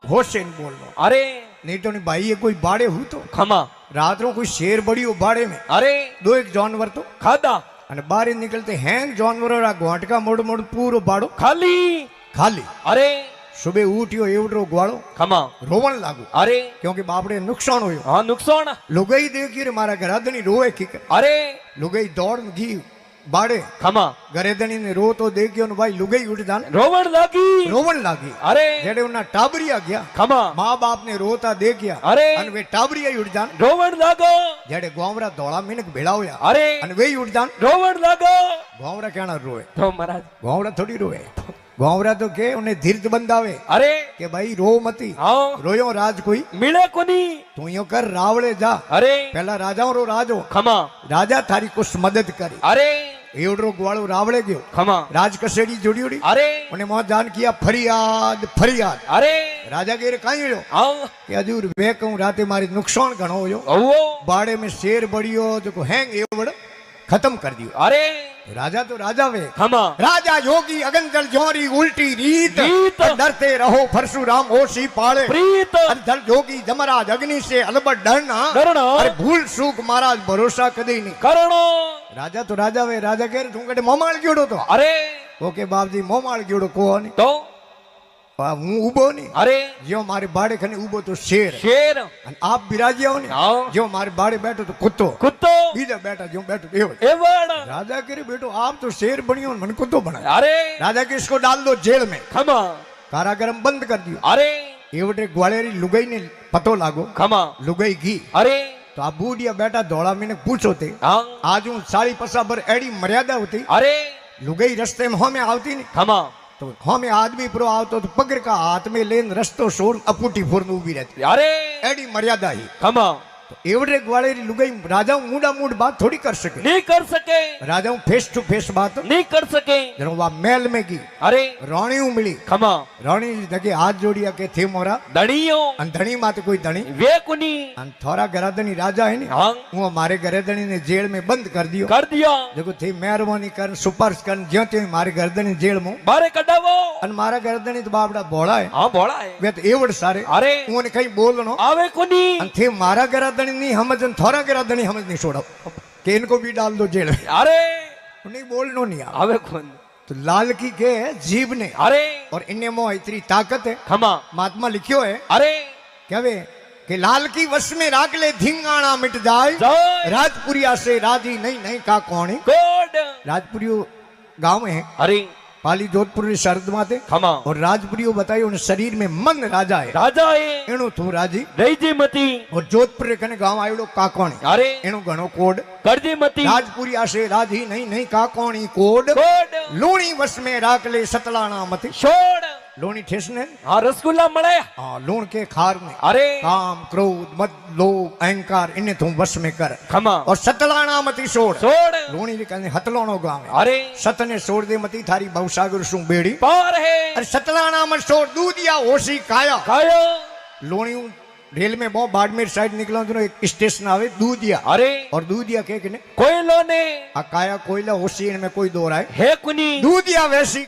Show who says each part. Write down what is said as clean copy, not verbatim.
Speaker 1: होश से बोलना।
Speaker 2: अरे
Speaker 1: नहीं तो नहीं भाई ये कोई बाड़े हुई तो
Speaker 2: खमा
Speaker 1: रात रो कोई शेर बड़ी हो बाड़े में
Speaker 2: अरे
Speaker 1: दो एक जानवर तो
Speaker 2: खादा
Speaker 1: અને બારે નીકળતે હેંગ जानवरों रा घोटका मोड़ मोड़ पूरो बाड़ो
Speaker 2: खाली
Speaker 1: खाली।
Speaker 2: अरे
Speaker 1: सुबह उठियो एवडो ग्वाड़ो
Speaker 2: खमा
Speaker 1: रोवण लागू
Speaker 2: अरे
Speaker 1: क्योंकि बापड़े नुकसान होयो।
Speaker 2: हाँ नुकसान
Speaker 1: लुगाई देखी रे मारा घराधणी रोए की
Speaker 2: अरे
Speaker 1: लुगाई दौड़ गी बाड़े
Speaker 2: खमा
Speaker 1: घरेधणी ने रो तो देखियो भाई लुगाई उठ जाने
Speaker 2: रोवण लागी
Speaker 1: रोवण लागी।
Speaker 2: अरे
Speaker 1: जेड़े उन्ना टाबरिया गया
Speaker 2: खमा
Speaker 1: माँ बाप ने रोता देखिया
Speaker 2: अरे
Speaker 1: अन वे टाबरिया उठ जान।
Speaker 2: रोवण लागो
Speaker 1: जेड़े गोवरा धोला मिनक भेड़ा होया
Speaker 2: अरे
Speaker 1: अन वे उठ जान।
Speaker 2: रोवण लागो
Speaker 1: गोवरा कहना रोए
Speaker 2: तो महाराज
Speaker 1: गोवरा थोड़ी रोए गोवरा तो के उन्हें धीरज बंदावे
Speaker 2: अरे
Speaker 1: के भाई रो मती
Speaker 2: हाँ
Speaker 1: रोयो राज कोई
Speaker 2: मिले कोनी
Speaker 1: तू यो कर रावड़े जा
Speaker 2: अरे
Speaker 1: पहला राजाओं रो राजो
Speaker 2: खमा
Speaker 1: राजा थारी कुछ मदद करी
Speaker 2: अरे
Speaker 1: एवडो ग्वाड़ो रावड़े गयो
Speaker 2: खमा
Speaker 1: राज कसेड़ी जोड़ी उड़ी
Speaker 2: अरे
Speaker 1: उन्हें मोह जान किया फरियाद फरियाद।
Speaker 2: अरे
Speaker 1: राजा के रे काई हो
Speaker 2: हाँ
Speaker 1: कि हजूर वे कहूं राते मारी नुकसान घणो होयो
Speaker 2: वो
Speaker 1: बाड़े में शेर बड़ियो जो हैंग एवड़ खत्म कर दियो।
Speaker 2: अरे
Speaker 1: राजा तो राजा वे
Speaker 2: खमा
Speaker 1: राजा योगी अगंजल जोरी उल्टी रीत
Speaker 2: रीत।
Speaker 1: डरते रहो परशुराम ओसी पाले
Speaker 2: प्रीत
Speaker 1: अंधर जोगी जमराज अग्नि से अलबट डरना
Speaker 2: डरना
Speaker 1: अरे भूल सूख महाराज भरोसा कदी नहीं।
Speaker 2: करणो
Speaker 1: राजा तो राजा वे राजा कह तू कटे मोमाल गयोड़ो तो
Speaker 2: अरे
Speaker 1: ओके बाप जी मोमाल गयोड़ो को नहीं
Speaker 2: तो
Speaker 1: हूँ उबो नहीं
Speaker 2: अरे
Speaker 1: जो मारे बाड़े खने उबो तो शेर
Speaker 2: शेर
Speaker 1: अन आप बिराजिया हो नहीं
Speaker 2: हाँ
Speaker 1: जो मारे बाड़े बैठो तो कुत्तो
Speaker 2: कुत्तो
Speaker 1: बीजा बैठा जो बैठो एवं।
Speaker 2: एवड़
Speaker 1: राजा कह बेटो आप तो शेर बनियो मन कुत्तो बना।
Speaker 2: अरे
Speaker 1: राजा के इसको डाल दो जेल में
Speaker 2: खमा
Speaker 1: कारागरम बंद कर दियो।
Speaker 2: अरे
Speaker 1: एवटे ग्वालेरी लुगाई ने पतो लागो
Speaker 2: खमा
Speaker 1: लुगाई घी
Speaker 2: अरे
Speaker 1: तो आप बूढ़िया बेटा धोला मैंने पूछो थे
Speaker 2: हाँ
Speaker 1: आज हूँ 40 बर एडी मर्यादा होती
Speaker 2: अरे
Speaker 1: लुगाई रस्ते में हमें आवती नहीं
Speaker 2: खमा
Speaker 1: तो हमें आदमी प्रो आवतो तो पकड़ का हाथ में लेन रस्तो सोर अपूटी फोरन उभी रहती
Speaker 2: अरे
Speaker 1: एडी मर्यादा ही।
Speaker 2: खमा
Speaker 1: तो एवडे ग्वालेरी लुगाई राजा मूडा मूड बात थोड़ी कर सके
Speaker 2: नहीं कर सके
Speaker 1: राजा फेस टू फेस बात
Speaker 2: नहीं कर सके
Speaker 1: जरो वा मेल में की
Speaker 2: अरे
Speaker 1: रानी मिली
Speaker 2: खमा
Speaker 1: रानी जगे हाथ जोड़िया के थे मोरा
Speaker 2: दड़ियो
Speaker 1: अन धनी माते कोई धनी
Speaker 2: वे कुनी
Speaker 1: अन थोड़ा घराधनी राजा है नी
Speaker 2: हाँ
Speaker 1: वो हमारे घरेधनी ने जेल में बंद कर दियो
Speaker 2: कर दिया
Speaker 1: देखो थे मेहरबानी कर सुपारिश कर ज्यो ते मारे घरधनी जेल में
Speaker 2: बारे कटावो
Speaker 1: अन मारा घरधनी तो बापड़ा भोळा है
Speaker 2: हाँ बोला है
Speaker 1: वे तो एवड सारे
Speaker 2: अरे
Speaker 1: उन्हें कहीं बोलनो
Speaker 2: आवे कुनी
Speaker 1: अन थे मारा घरधनी नहीं समझन थोड़ा घरधनी समझ नहीं छोड़ो कि इनको भी डाल दो जेल में।
Speaker 2: अरे
Speaker 1: नहीं बोलनो नहीं आ
Speaker 2: आवे कुन
Speaker 1: तो लाल की के जीभ ने
Speaker 2: अरे
Speaker 1: और इनने मोह इतनी ताकत है
Speaker 2: खमा
Speaker 1: महात्मा लिखियो है
Speaker 2: अरे
Speaker 1: क्या वे कि लाल की वश में राख ले धिंगाना मिट जाए
Speaker 2: जय
Speaker 1: राजपुरिया से राजी नहीं नहीं का कौन
Speaker 2: कोड
Speaker 1: राजपुरियो गांव है
Speaker 2: अरे
Speaker 1: पाली जोधपुर शरद माते
Speaker 2: खमा
Speaker 1: और राजपुरियो बताई उन शरीर में मन राजा है
Speaker 2: राजा है
Speaker 1: एणु तू राजी
Speaker 2: रईजी मती
Speaker 1: और जोधपुर रे कने गांव आयोडो काकोणी
Speaker 2: अरे
Speaker 1: एणु घणो कोड
Speaker 2: करजी मती
Speaker 1: राजपुरिया से राजी नहीं नहीं काकोणी कोड
Speaker 2: कोड
Speaker 1: लूणी वश में राख ले सतलाना मती
Speaker 2: छोड़
Speaker 1: लूणी ठेस ने
Speaker 2: हाँ रसगुल्ला मड़े
Speaker 1: हाँ लूण के खार में
Speaker 2: अरे
Speaker 1: काम क्रोध मद लोभ अहंकार इन्हें तू वश में कर
Speaker 2: खमा
Speaker 1: और सतलाना मती छोड़
Speaker 2: छोड़
Speaker 1: लूणी कने हतलोनो गांव है
Speaker 2: अरे
Speaker 1: सत ने छोड़ दे मती थारी भवसागर सु बेड़ी
Speaker 2: पार है
Speaker 1: अरे सतलाना मत छोड़ दूधिया होशी काया
Speaker 2: खायो
Speaker 1: लोणी रेल में बहुत बाड़मेर साइड निकला तो एक स्टेशन आवे दूधिया
Speaker 2: अरे
Speaker 1: और दूधिया के ने
Speaker 2: कोयलो ने
Speaker 1: आ काया कोयला होशी में कोई दो रहा है
Speaker 2: है कुनी
Speaker 1: दूधिया वैसी